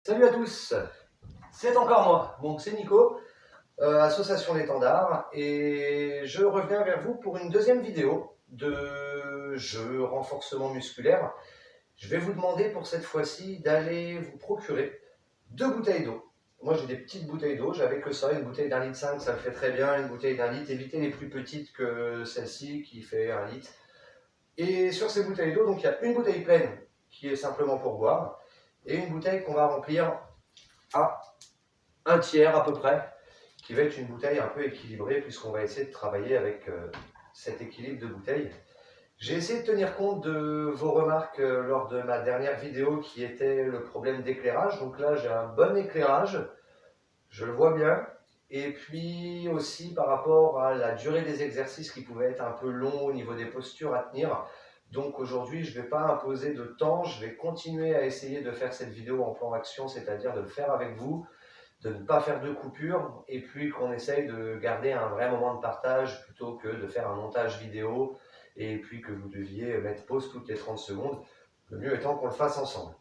Salut à tous, c'est encore moi, donc c'est Nico, Association d'Étendards, et je reviens vers vous pour une deuxième vidéo de jeu renforcement musculaire. Je vais vous demander pour cette fois-ci d'aller vous procurer 2 bouteilles d'eau. Moi j'ai des petites bouteilles d'eau, j'avais que ça, une bouteille d'1,5 litre, ça le fait très bien, une bouteille d'1 litre, évitez les plus petites que celle-ci qui fait 1 litre. Et sur ces bouteilles d'eau, donc il y a une bouteille pleine qui est simplement pour boire, et une bouteille qu'on va remplir à un tiers à peu près, qui va être une bouteille un peu équilibrée puisqu'on va essayer de travailler avec cet équilibre de bouteille. J'ai essayé de tenir compte de vos remarques lors de ma dernière vidéo qui était le problème d'éclairage. Donc là j'ai un bon éclairage, je le vois bien. Et puis aussi par rapport à la durée des exercices qui pouvaient être un peu longs au niveau des postures à tenir. Donc aujourd'hui je ne vais pas imposer de temps, je vais continuer à essayer de faire cette vidéo en plan action, c'est-à-dire de le faire avec vous, de ne pas faire de coupures et puis qu'on essaye de garder un vrai moment de partage plutôt que de faire un montage vidéo et puis que vous deviez mettre pause toutes les 30 secondes. Le mieux étant qu'on le fasse ensemble.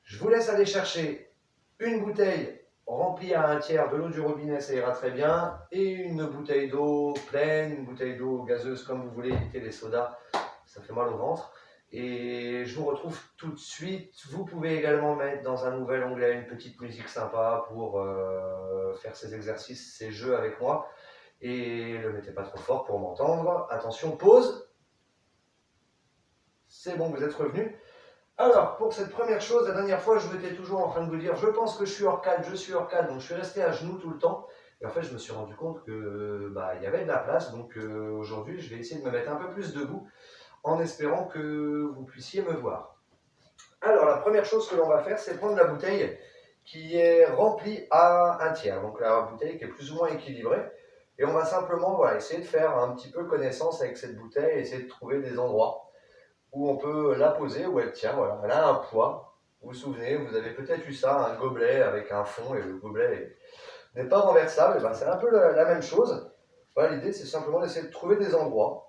Je vous laisse aller chercher une bouteille remplie à un tiers de l'eau du robinet, ça ira très bien, et une bouteille d'eau pleine, une bouteille d'eau gazeuse comme vous voulez, éviter les sodas, ça fait mal au ventre. Et je vous retrouve tout de suite. Vous pouvez également mettre dans un nouvel onglet une petite musique sympa pour faire ces exercices, ces jeux avec moi. Et ne le mettez pas trop fort pour m'entendre. Attention, pause. C'est bon, vous êtes revenu. Alors, pour cette première chose, la dernière fois, je m'étais toujours en train de vous dire, je pense que je suis hors cadre, donc je suis resté à genoux tout le temps. Et en fait, je me suis rendu compte que il y avait de la place, donc aujourd'hui, je vais essayer de me mettre un peu plus debout, en espérant que vous puissiez me voir. Alors, la première chose que l'on va faire, c'est prendre la bouteille qui est remplie à un tiers, donc la bouteille qui est plus ou moins équilibrée, et on va simplement essayer de faire un petit peu connaissance avec cette bouteille, essayer de trouver des endroits où on peut la poser, où elle tient, voilà, elle a un poids. Vous vous souvenez, vous avez peut-être eu ça, un gobelet avec un fond, et le gobelet n'est pas renversable, et c'est un peu la même chose. Voilà, l'idée, c'est simplement d'essayer de trouver des endroits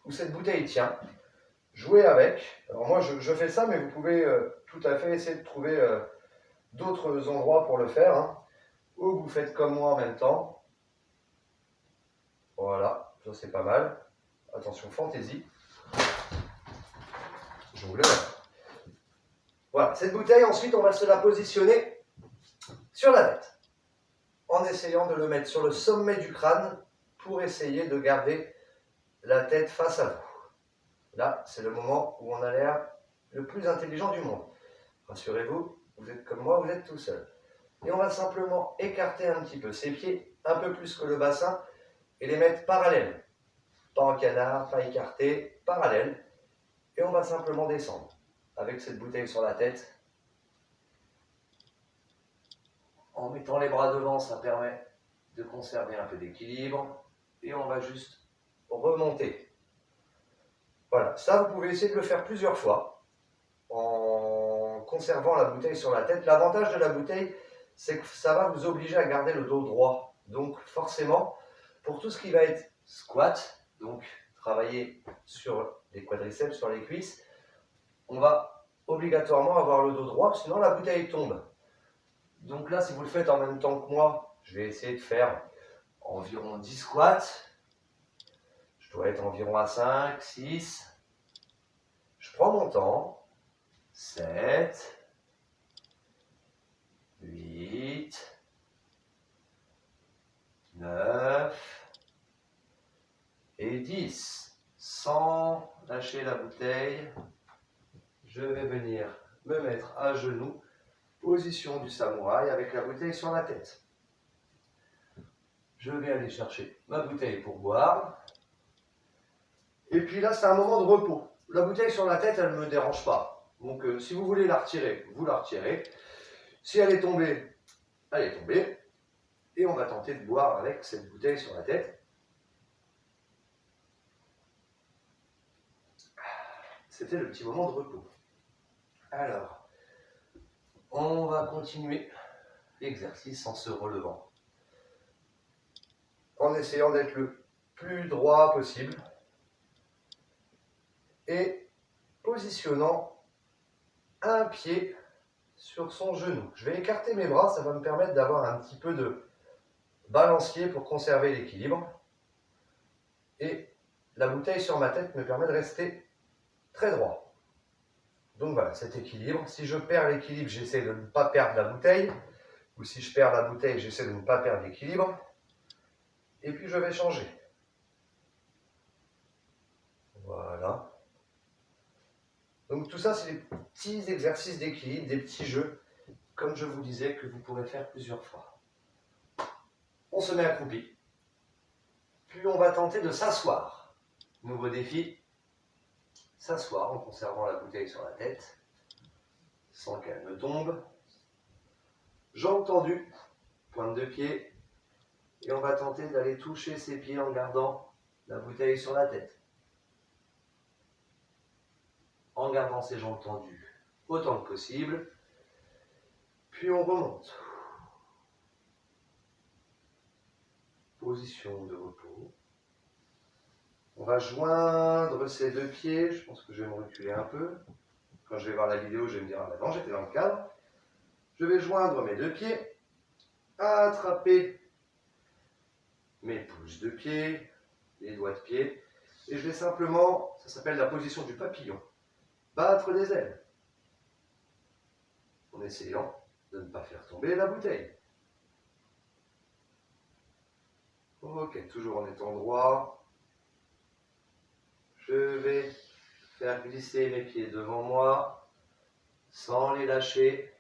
où cette bouteille tient, jouer avec. Alors moi, je fais ça, mais vous pouvez tout à fait essayer de trouver d'autres endroits pour le faire, hein, ou vous faites comme moi en même temps. Voilà, ça c'est pas mal. Attention, fantaisie. Je vous le mets. Voilà, cette bouteille, ensuite, on va se la positionner sur la tête, en essayant de le mettre sur le sommet du crâne pour essayer de garder la tête face à vous. Là, c'est le moment où on a l'air le plus intelligent du monde. Rassurez-vous, vous êtes comme moi, vous êtes tout seul. Et on va simplement écarter un petit peu ses pieds, un peu plus que le bassin, et les mettre parallèles. Pas en canard, pas écarté, parallèles. Et on va simplement descendre. Avec cette bouteille sur la tête. En mettant les bras devant, ça permet de conserver un peu d'équilibre. Et on va juste remonter. Voilà, ça vous pouvez essayer de le faire plusieurs fois en conservant la bouteille sur la tête. L'avantage de la bouteille, c'est que ça va vous obliger à garder le dos droit. Donc forcément, pour tout ce qui va être squat, donc travailler sur les quadriceps, sur les cuisses, on va obligatoirement avoir le dos droit, sinon la bouteille tombe. Donc là, si vous le faites en même temps que moi, je vais essayer de faire environ 10 squats. Je dois être environ à 5, 6. Je prends mon temps. 7, 8, 9 et 10. Sans lâcher la bouteille, je vais venir me mettre à genoux, position du samouraï avec la bouteille sur la tête. Je vais aller chercher ma bouteille pour boire. Et puis là, c'est un moment de repos. La bouteille sur la tête, elle ne me dérange pas. Donc si vous voulez la retirer, vous la retirez. Si elle est tombée, elle est tombée. Et on va tenter de boire avec cette bouteille sur la tête. C'était le petit moment de repos. Alors, on va continuer l'exercice en se relevant. En essayant d'être le plus droit possible. Et positionnant un pied sur son genou. Je vais écarter mes bras, ça va me permettre d'avoir un petit peu de balancier pour conserver l'équilibre. Et la bouteille sur ma tête me permet de rester très droit. Donc voilà, cet équilibre. Si je perds l'équilibre, j'essaie de ne pas perdre la bouteille. Ou si je perds la bouteille, j'essaie de ne pas perdre l'équilibre. Et puis je vais changer. Voilà. Donc tout ça, c'est des petits exercices d'équilibre, des petits jeux, comme je vous disais, que vous pourrez faire plusieurs fois. On se met accroupi. Puis on va tenter de s'asseoir. Nouveau défi, s'asseoir en conservant la bouteille sur la tête, sans qu'elle ne tombe. Jambes tendues, pointe de pied, et on va tenter d'aller toucher ses pieds en gardant la bouteille sur la tête. En gardant ses jambes tendues autant que possible, puis on remonte. Position de repos. On va joindre ces deux pieds, je pense que je vais me reculer un peu. Quand je vais voir la vidéo, je vais me dire, ah ben non, j'étais dans le cadre. Je vais joindre mes deux pieds, attraper mes pouces de pied, les doigts de pied, et je vais simplement, ça s'appelle la position du papillon, battre des ailes, en essayant de ne pas faire tomber la bouteille. Ok, toujours en étant droit, je vais faire glisser mes pieds devant moi, sans les lâcher,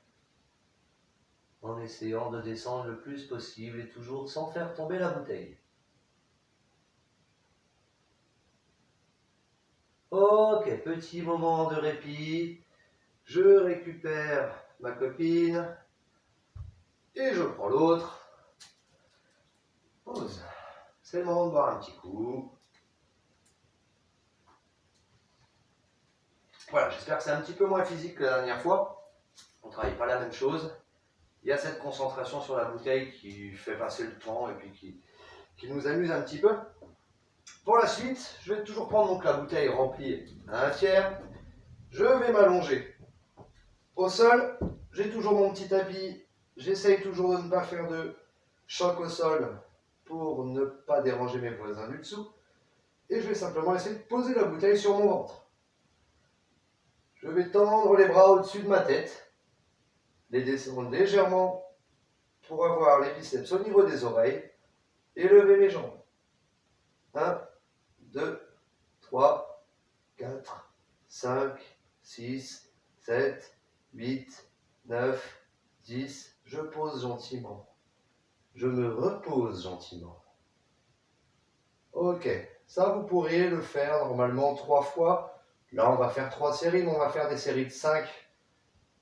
en essayant de descendre le plus possible et toujours sans faire tomber la bouteille. Ok, petit moment de répit, je récupère ma copine et je prends l'autre. Pause. C'est le moment de boire un petit coup. Voilà, j'espère que c'est un petit peu moins physique que la dernière fois. On ne travaille pas la même chose. Il y a cette concentration sur la bouteille qui fait passer le temps et puis qui nous amuse un petit peu. Pour la suite, je vais toujours prendre donc la bouteille remplie à un tiers. Je vais m'allonger au sol. J'ai toujours mon petit tapis. J'essaye toujours de ne pas faire de choc au sol pour ne pas déranger mes voisins du dessous. Et je vais simplement essayer de poser la bouteille sur mon ventre. Je vais tendre les bras au-dessus de ma tête, les descendre légèrement pour avoir les biceps au niveau des oreilles et lever mes jambes. 1, 2, 3, 4, 5, 6, 7, 8, 9, 10. Je pose gentiment. Je me repose gentiment. Ok, ça vous pourriez le faire normalement 3 fois. Là, on va faire 3 séries, mais on va faire des séries de 5,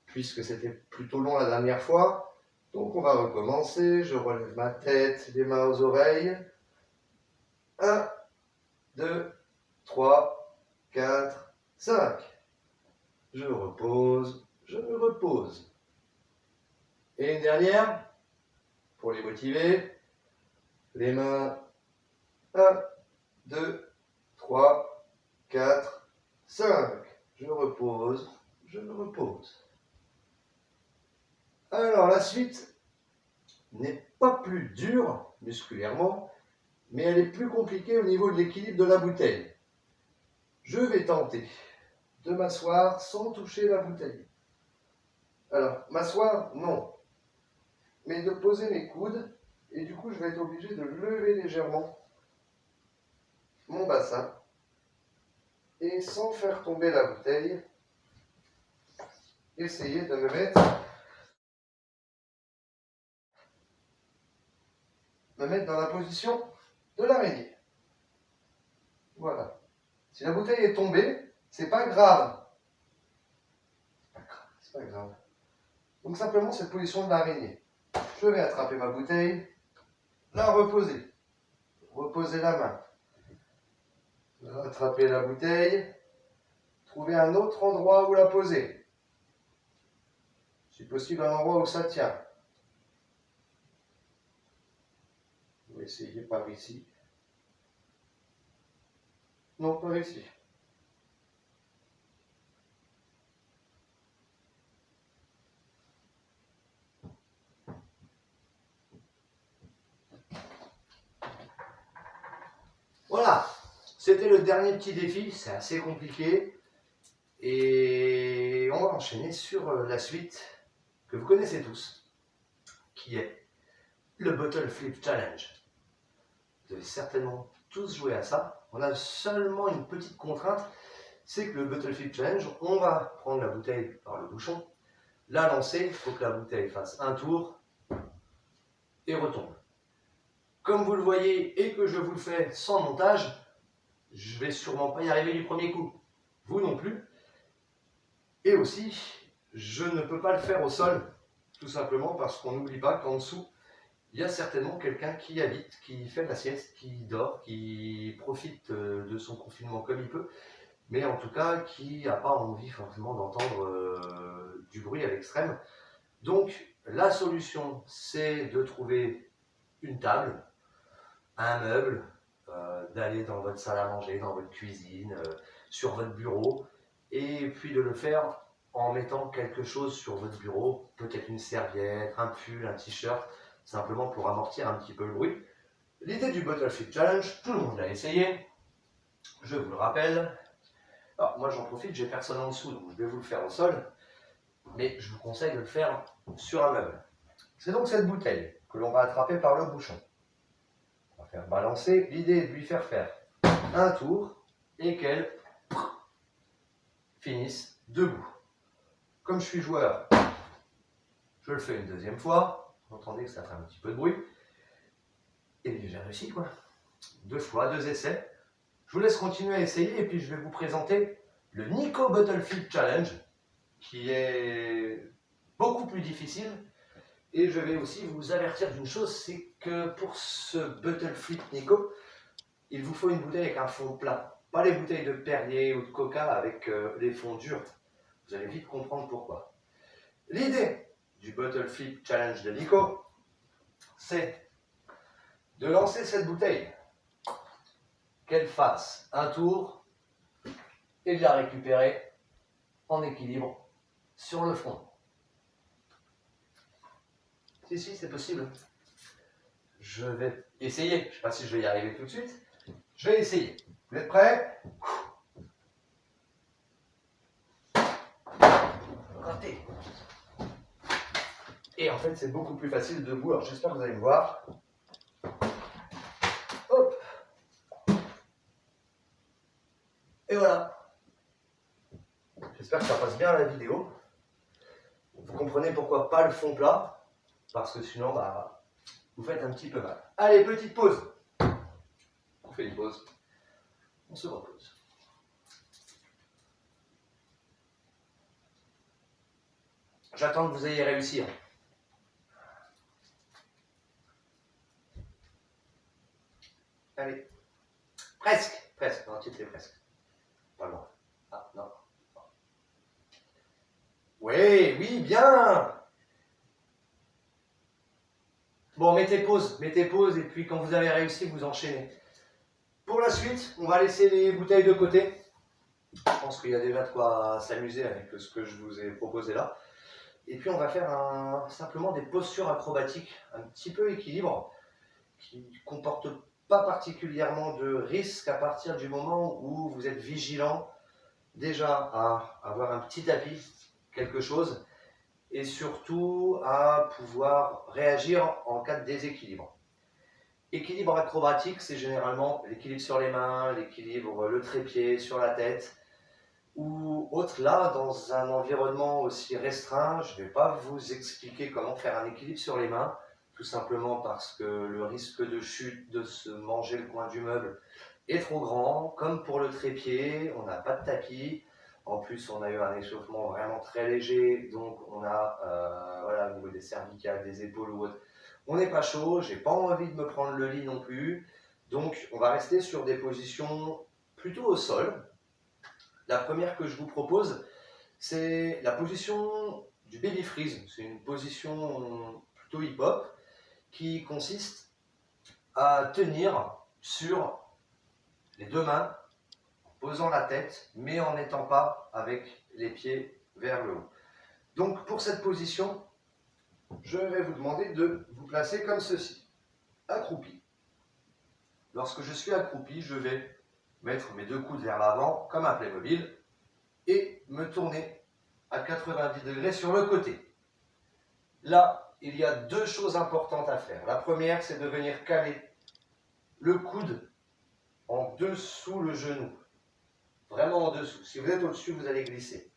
puisque c'était plutôt long la dernière fois. Donc, on va recommencer. Je relève ma tête, les mains aux oreilles. 1, 2, 3, 4, 5. Je repose, je me repose. Et une dernière, pour les motiver. Les mains. 1, 2, 3, 4, 5. Je repose, je me repose. Alors la suite n'est pas plus dure musculairement, mais elle est plus compliquée au niveau de l'équilibre de la bouteille. Je vais tenter de m'asseoir sans toucher la bouteille. Alors, m'asseoir, non. Mais de poser mes coudes, et du coup je vais être obligé de lever légèrement mon bassin, et sans faire tomber la bouteille, essayer de me mettre dans la position de l'araignée. Voilà. Si la bouteille est tombée, c'est pas grave. C'est pas grave. Donc simplement cette position de l'araignée. Je vais attraper ma bouteille, la reposer. Reposer la main. Attraper la bouteille. Trouver un autre endroit où la poser. Si possible, un endroit où ça tient. On va essayer par ici. Non, par ici. C'était le dernier petit défi, c'est assez compliqué. Et on va enchaîner sur la suite que vous connaissez tous, qui est le Bottle Flip Challenge. Vous avez certainement tous joué à ça. On a seulement une petite contrainte, c'est que le Bottle Flip Challenge, on va prendre la bouteille par le bouchon, la lancer, il faut que la bouteille fasse un tour et retombe. Comme vous le voyez et que je vous le fais sans montage, je vais sûrement pas y arriver du premier coup. Vous non plus. Et aussi, je ne peux pas le faire au sol, tout simplement parce qu'on n'oublie pas qu'en dessous, il y a certainement quelqu'un qui habite, qui fait la sieste, qui dort, qui profite de son confinement comme il peut, mais en tout cas qui n'a pas envie forcément d'entendre du bruit à l'extrême. Donc la solution, c'est de trouver une table, un meuble, d'aller dans votre salle à manger, dans votre cuisine, sur votre bureau, et puis de le faire en mettant quelque chose sur votre bureau, peut-être une serviette, un pull, un t-shirt, simplement pour amortir un petit peu le bruit. L'idée du Bottle Flip Challenge, tout le monde l'a essayé, je vous le rappelle. Alors moi j'en profite, j'ai personne en dessous, donc je vais vous le faire au sol, mais je vous conseille de le faire sur un meuble. C'est donc cette bouteille que l'on va attraper par le bouchon. On va faire balancer, l'idée est de lui faire un tour et qu'elle finisse debout. Comme je suis joueur, je le fais une deuxième fois. Vous entendez que ça fait un petit peu de bruit. Et j'ai réussi quoi. 2 fois, 2 essais. Je vous laisse continuer à essayer et puis je vais vous présenter le Nico Bottle Flip Challenge qui est beaucoup plus difficile. Et je vais aussi vous avertir d'une chose, c'est que pour ce Bottle Flip Nico, il vous faut une bouteille avec un fond plat. Pas les bouteilles de Perrier ou de Coca avec les fonds durs. Vous allez vite comprendre pourquoi. L'idée du Bottle Flip Challenge de Nico, c'est de lancer cette bouteille, qu'elle fasse un tour et de la récupérer en équilibre sur le front. Si, c'est possible. Je vais essayer. Je ne sais pas si je vais y arriver tout de suite. Je vais essayer. Vous êtes prêts? Raté. Et en fait, c'est beaucoup plus facile debout. Alors, j'espère que vous allez me voir. Hop. Et voilà. J'espère que ça passe bien à la vidéo. Vous comprenez pourquoi pas le fond plat? Parce que sinon, vous faites un petit peu mal. Allez, petite pause. On fait une pause. On se repose. J'attends que vous ayez réussi. Allez. Presque. Presque. Non, tu te fais presque. Pas loin. Ah, non. Oui, bien. Bon, mettez pause et puis quand vous avez réussi, vous enchaînez. Pour la suite, on va laisser les bouteilles de côté. Je pense qu'il y a déjà de quoi s'amuser avec ce que je vous ai proposé là. Et puis on va faire simplement des postures acrobatiques un petit peu équilibre, qui ne comportent pas particulièrement de risque à partir du moment où vous êtes vigilant déjà à avoir un petit tapis, quelque chose, et surtout à pouvoir réagir en cas de déséquilibre. Équilibre acrobatique, c'est généralement l'équilibre sur les mains, l'équilibre, le trépied sur la tête, ou autre. Là, dans un environnement aussi restreint, je ne vais pas vous expliquer comment faire un équilibre sur les mains, tout simplement parce que le risque de chute, de se manger le coin du meuble est trop grand. Comme pour le trépied, on n'a pas de tapis. En plus, on a eu un échauffement vraiment très léger, donc on a, voilà, au niveau des cervicales, des épaules ou autre, on n'est pas chaud, j'ai pas envie de me prendre le lit non plus. Donc, on va rester sur des positions plutôt au sol. La première que je vous propose, c'est la position du baby freeze. C'est une position plutôt hip-hop qui consiste à tenir sur les 2 mains, en posant la tête, mais en n'étant pas avec les pieds vers le haut. Donc pour cette position, je vais vous demander de vous placer comme ceci, accroupi. Lorsque je suis accroupi, je vais mettre mes deux coudes vers l'avant comme un Playmobil et me tourner à 90 degrés sur le côté. Là, il y a deux choses importantes à faire. La première, c'est de venir caler le coude en dessous le genou. Vraiment en dessous. Si vous êtes au-dessus, vous allez glisser.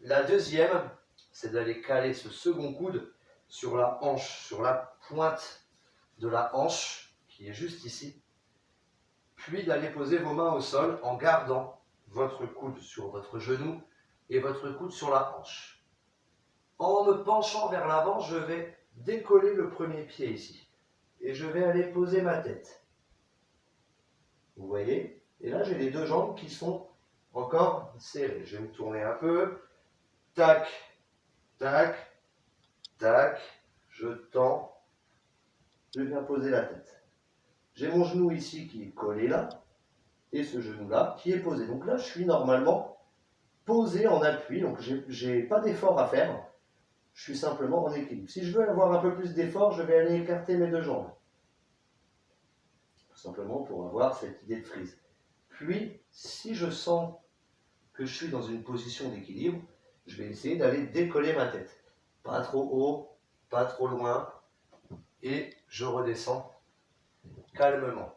La deuxième, c'est d'aller caler ce second coude sur la hanche, sur la pointe de la hanche, qui est juste ici. Puis d'aller poser vos mains au sol en gardant votre coude sur votre genou et votre coude sur la hanche. En me penchant vers l'avant, je vais décoller le premier pied ici. Et je vais aller poser ma tête. Vous voyez? Et là, j'ai les deux jambes qui sont encore serrées. Je vais me tourner un peu. Tac, tac, tac. Je tends. Je viens poser la tête. J'ai mon genou ici qui est collé là. Et ce genou-là qui est posé. Donc là, je suis normalement posé en appui. Donc, je n'ai pas d'effort à faire. Je suis simplement en équilibre. Si je veux avoir un peu plus d'effort, je vais aller écarter mes deux jambes. Tout simplement pour avoir cette idée de frise. Puis, si je sens que je suis dans une position d'équilibre, je vais essayer d'aller décoller ma tête. Pas trop haut, pas trop loin. Et je redescends calmement.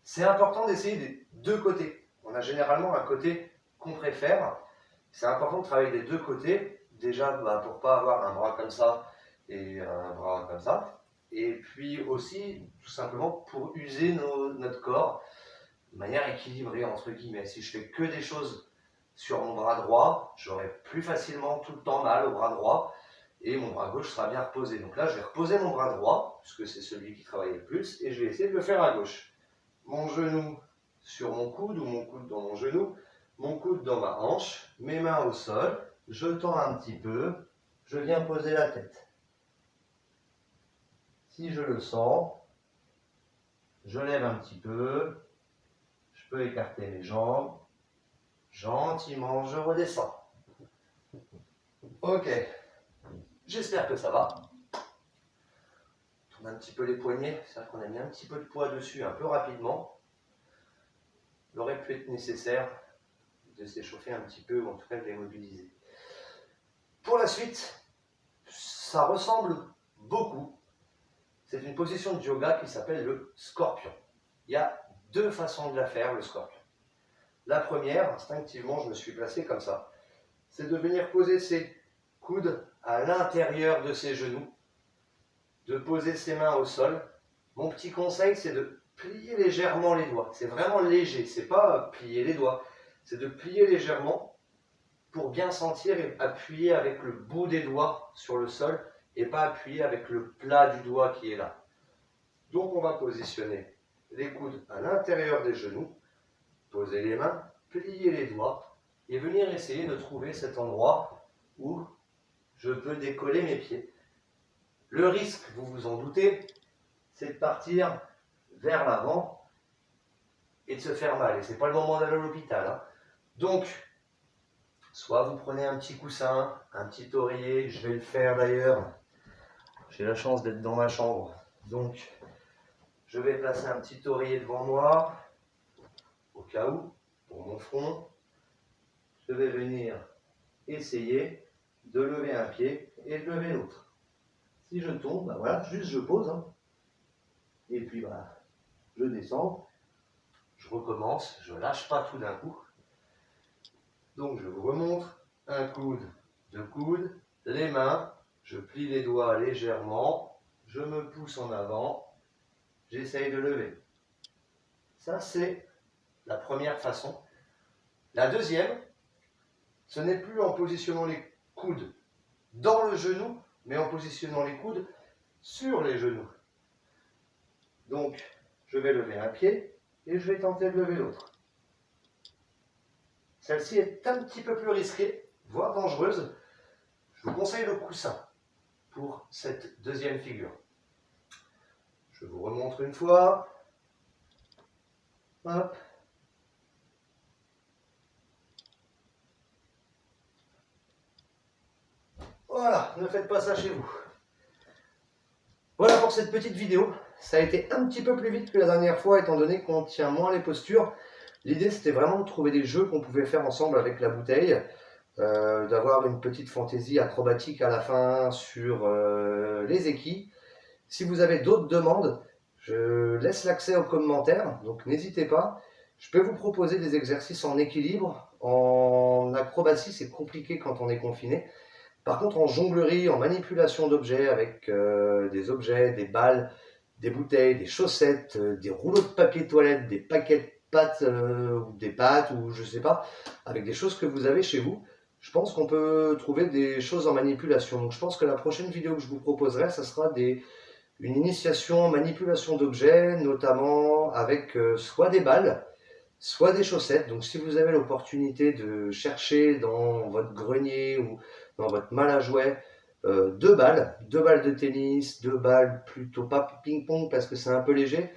C'est important d'essayer des deux côtés. On a généralement un côté qu'on préfère. C'est important de travailler des deux côtés. Déjà, pour ne pas avoir un bras comme ça et un bras comme ça. Et puis aussi, tout simplement, pour user notre corps de manière équilibrée, entre guillemets. Si je fais que des choses sur mon bras droit, j'aurai plus facilement tout le temps mal au bras droit et mon bras gauche sera bien reposé. Donc là, je vais reposer mon bras droit, puisque c'est celui qui travaille le plus, et je vais essayer de le faire à gauche. Mon genou sur mon coude ou mon coude dans mon genou, mon coude dans ma hanche, mes mains au sol. Je tends un petit peu, je viens poser la tête. Si je le sens, je lève un petit peu, je peux écarter mes jambes, gentiment je redescends. Ok, j'espère que ça va. Tourne un petit peu les poignets, c'est-à-dire qu'on a mis un petit peu de poids dessus un peu rapidement. Il aurait pu être nécessaire de s'échauffer un petit peu, ou en tout cas de les mobiliser. Pour la suite, ça ressemble beaucoup. C'est une position de yoga qui s'appelle le scorpion. Il y a deux façons de la faire, le scorpion. La première, instinctivement, je me suis placé comme ça. C'est de venir poser ses coudes à l'intérieur de ses genoux, de poser ses mains au sol. Mon petit conseil, c'est de plier légèrement les doigts. C'est vraiment léger, c'est pas plier les doigts, c'est de plier légèrement pour bien sentir et appuyer avec le bout des doigts sur le sol et pas appuyer avec le plat du doigt qui est là. Donc on va positionner les coudes à l'intérieur des genoux, poser les mains, plier les doigts et venir essayer de trouver cet endroit où je peux décoller mes pieds. Le risque, vous vous en doutez, c'est de partir vers l'avant et de se faire mal. Et ce n'est pas le moment d'aller à l'hôpital. Hein. Donc, soit vous prenez un petit coussin, un petit oreiller, je vais le faire d'ailleurs. J'ai la chance d'être dans ma chambre. Donc, je vais placer un petit oreiller devant moi, au cas où, pour mon front. Je vais venir essayer de lever un pied et de lever l'autre. Si je tombe, ben voilà, juste je pose. Hein. Et puis, je descends. Je recommence, je ne lâche pas tout d'un coup. Donc je vous remontre, un coude, deux coudes, les mains, je plie les doigts légèrement, je me pousse en avant, j'essaye de lever. Ça c'est la première façon. La deuxième, ce n'est plus en positionnant les coudes dans le genou, mais en positionnant les coudes sur les genoux. Donc je vais lever un pied et je vais tenter de lever l'autre. Celle-ci est un petit peu plus risquée, voire dangereuse. Je vous conseille le coussin pour cette deuxième figure. Je vous remontre une fois. Hop. Voilà, ne faites pas ça chez vous. Voilà pour cette petite vidéo. Ça a été un petit peu plus vite que la dernière fois, étant donné qu'on tient moins les postures. L'idée, c'était vraiment de trouver des jeux qu'on pouvait faire ensemble avec la bouteille, d'avoir une petite fantaisie acrobatique à la fin sur les équipes. Si vous avez d'autres demandes, je laisse l'accès aux commentaires, donc n'hésitez pas. Je peux vous proposer des exercices en équilibre. En acrobatie, c'est compliqué quand on est confiné. Par contre, en jonglerie, en manipulation d'objets avec des objets, des balles, des bouteilles, des chaussettes, des rouleaux de papier toilette, des paquets de pâtes ou des pâtes ou je sais pas, avec des choses que vous avez chez vous, je pense qu'on peut trouver des choses en manipulation. Donc je pense que la prochaine vidéo que je vous proposerai, ça sera une initiation en manipulation d'objets, notamment avec soit des balles, soit des chaussettes. Donc si vous avez l'opportunité de chercher dans votre grenier ou dans votre malle à jouets, deux balles de tennis, deux balles plutôt pas ping-pong parce que c'est un peu léger,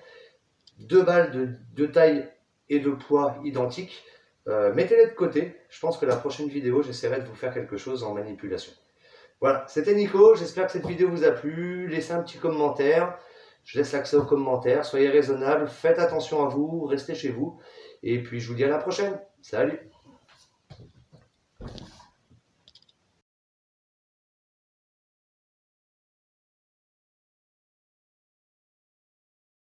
deux balles de taille et de poids identiques, mettez-les de côté. Je pense que la prochaine vidéo, j'essaierai de vous faire quelque chose en manipulation. Voilà, c'était Nico, j'espère que cette vidéo vous a plu. Laissez un petit commentaire, je laisse l'accès aux commentaires, soyez raisonnables, faites attention à vous, restez chez vous. Et puis je vous dis à la prochaine, salut!